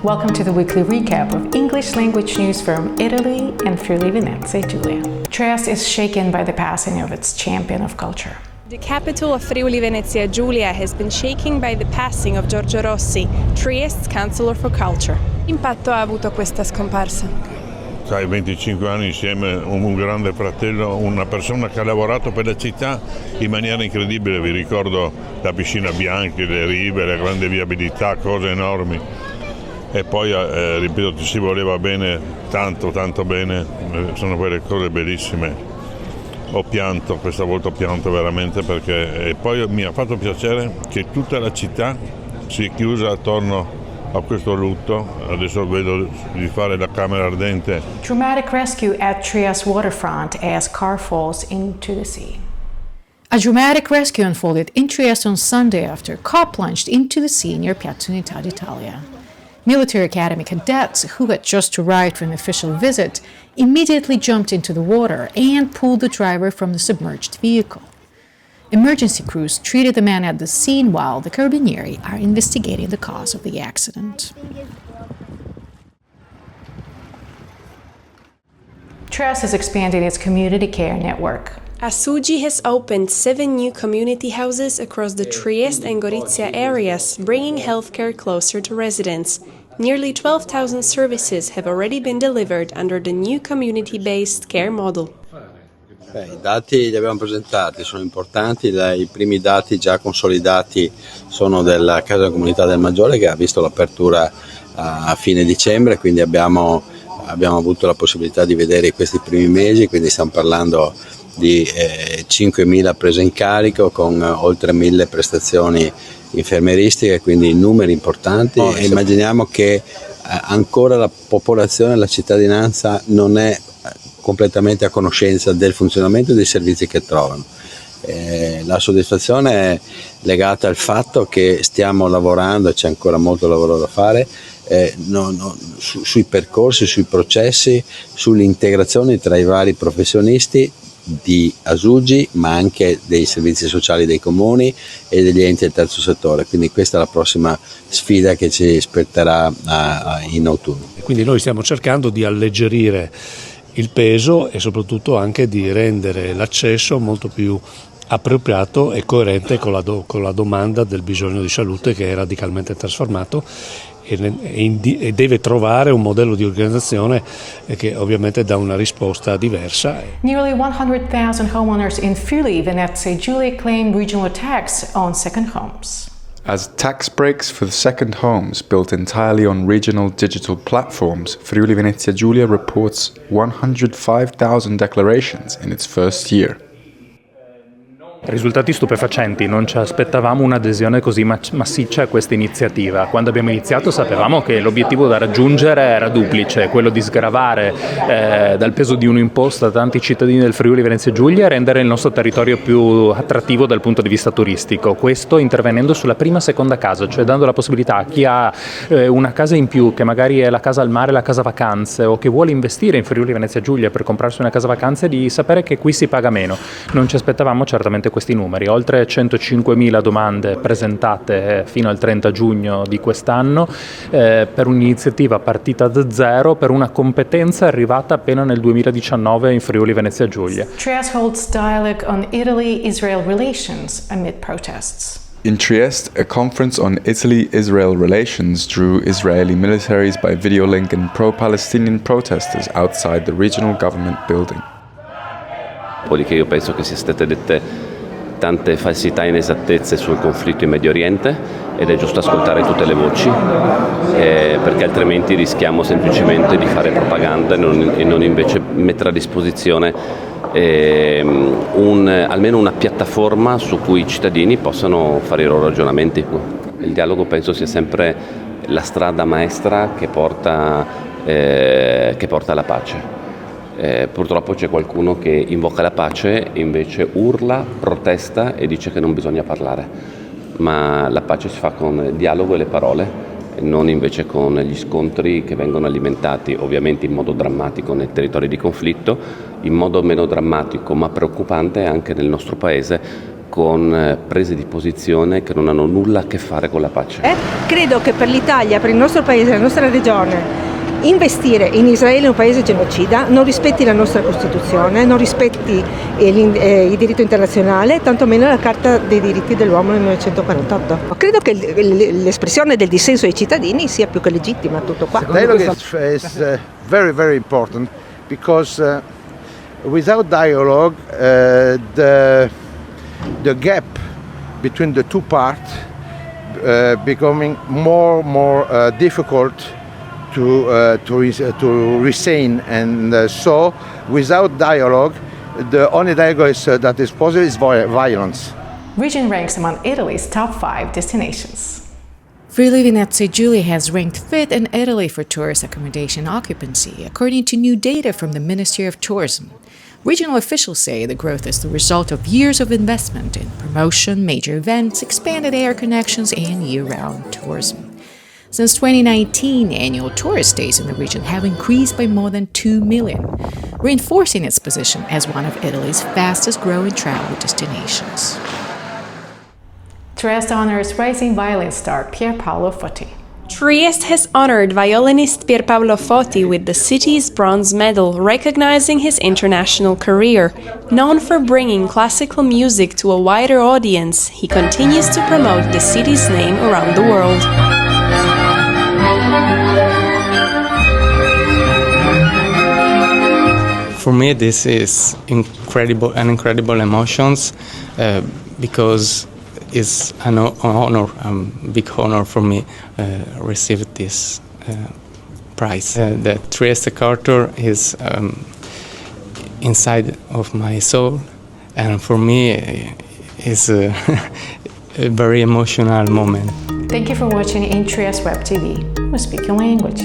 Welcome to the weekly recap of English language news from Italy and Friuli Venezia Giulia. Trieste is shaken by the passing of its champion of culture. The capital of Friuli Venezia Giulia has been shaken by the passing of Giorgio Rossi, Trieste's Councillor for Culture. Che impatto ha avuto questa scomparsa? Sai, 25 anni insieme, un grande fratello, una persona che ha lavorato per la città in maniera incredibile. Vi ricordo la piscina bianca, le rive, la grande viabilità, cose enormi. E poi, ripeto, ci si voleva bene, tanto bene, sono quelle cose bellissime. Ho pianto, questa volta ho pianto veramente perché... E poi mi ha fatto piacere che tutta la città si è chiusa attorno a questo lutto. Adesso vedo di fare la camera ardente. Dramatic rescue at Trieste waterfront as car falls into the sea. A dramatic rescue unfolded in Trieste on Sunday after a car plunged into the sea near Piazza Unità d'Italia. Military Academy cadets who had just arrived from an official visit immediately jumped into the water and pulled the driver from the submerged vehicle. Emergency crews treated the man at the scene while the Carabinieri are investigating the cause of the accident. Trieste is expanding its community care network. Assugi has opened 7 new community houses across the Trieste and Gorizia areas, bringing healthcare closer to residents. Nearly 12,000 services have already been delivered under the new community-based care model. I dati li abbiamo presentati, sono importanti, i primi dati già consolidati sono della Casa Comunità del Maggiore che ha visto l'apertura a fine dicembre, quindi abbiamo avuto la possibilità di vedere questi primi mesi, quindi stiamo parlando di 5.000 prese in carico con oltre 1.000 prestazioni infermieristiche, quindi numeri importanti e immaginiamo che ancora la popolazione, la cittadinanza non è completamente a conoscenza del funzionamento dei servizi che trovano. La soddisfazione è legata al fatto che stiamo lavorando, e c'è ancora molto lavoro da fare, sui percorsi, sui processi, sull'integrazione tra i vari professionisti di Assugi, ma anche dei servizi sociali dei comuni e degli enti del terzo settore. Quindi questa è la prossima sfida che ci aspetterà in autunno. Quindi noi stiamo cercando di alleggerire il peso e soprattutto anche di rendere l'accesso molto più appropriato e coerente con la domanda del bisogno di salute che è radicalmente trasformato e deve trovare un modello di organizzazione che ovviamente dà una risposta diversa. Nearly 100,000 homeowners in Friuli Venezia Giulia claim regional tax on second homes. As tax breaks for the second homes built entirely on regional digital platforms, Friuli Venezia Giulia reports 105,000 declarations in its first year. Risultati stupefacenti, non ci aspettavamo un'adesione così massiccia a questa iniziativa. Quando abbiamo iniziato sapevamo che l'obiettivo da raggiungere era duplice, quello di sgravare dal peso di un'imposta tanti cittadini del Friuli Venezia Giulia e rendere il nostro territorio più attrattivo dal punto di vista turistico. Questo intervenendo sulla prima e seconda casa, cioè dando la possibilità a chi ha una casa in più, che magari è la casa al mare, la casa vacanze, o che vuole investire in Friuli Venezia Giulia per comprarsi una casa vacanze, di sapere che qui si paga meno. Non ci aspettavamo certamente questi numeri, oltre 105.000 domande presentate fino al 30 giugno di quest'anno per un'iniziativa partita da zero, per una competenza arrivata appena nel 2019 in Friuli Venezia Giulia. Trieste holds dialogue on Italy-Israel relations amid protests. In Trieste, a conference on Italy-Israel relations drew Israeli militaries by video link and pro-Palestinian protesters outside the regional government building. Poiché io penso che sia state dette tante falsità e inesattezze sul conflitto in Medio Oriente ed è giusto ascoltare tutte le voci perché altrimenti rischiamo semplicemente di fare propaganda e non invece mettere a disposizione almeno una piattaforma su cui i cittadini possano fare i loro ragionamenti. Il dialogo penso sia sempre la strada maestra che porta alla pace. Purtroppo c'è qualcuno che invoca la pace e invece urla, protesta e dice che non bisogna parlare, ma la pace si fa con il dialogo e le parole, non invece con gli scontri che vengono alimentati ovviamente in modo drammatico nei territori di conflitto, in modo meno drammatico ma preoccupante anche nel nostro paese con prese di posizione che non hanno nulla a che fare con la pace. Credo che per l'Italia, per il nostro paese, la nostra regione, investire in Israele, un paese genocida, non rispetti la nostra Costituzione, non rispetti il diritto internazionale, tantomeno la Carta dei diritti dell'uomo del 1948. Credo che l'espressione del dissenso dei cittadini sia più che legittima, tutto qua. Dialogue is very, very important because without dialogue the gap between the two parts becoming more difficult to restrain, and so without dialogue, the only dialogue that is possible is violence. Region ranks among Italy's top 5 destinations. Friuli Venezia Giulia has ranked 5th in Italy for tourist accommodation occupancy, according to new data from the Ministry of Tourism. Regional officials say the growth is the result of years of investment in promotion, major events, expanded air connections, and year-round tourism. Since 2019, annual tourist days in the region have increased by more than 2 million, reinforcing its position as one of Italy's fastest-growing travel destinations. Trieste honors rising violin star Pier Paolo Foti. Trieste has honored violinist Pier Paolo Foti with the city's bronze medal, recognizing his international career. Known for bringing classical music to a wider audience, he continues to promote the city's name around the world. For me, this is an incredible emotions because it's an honor, big honor for me receive this prize. The Trieste Culture is inside of my soul, and for me, it's a very emotional moment. Thank you for watching In Trieste Web TV. We speak your language.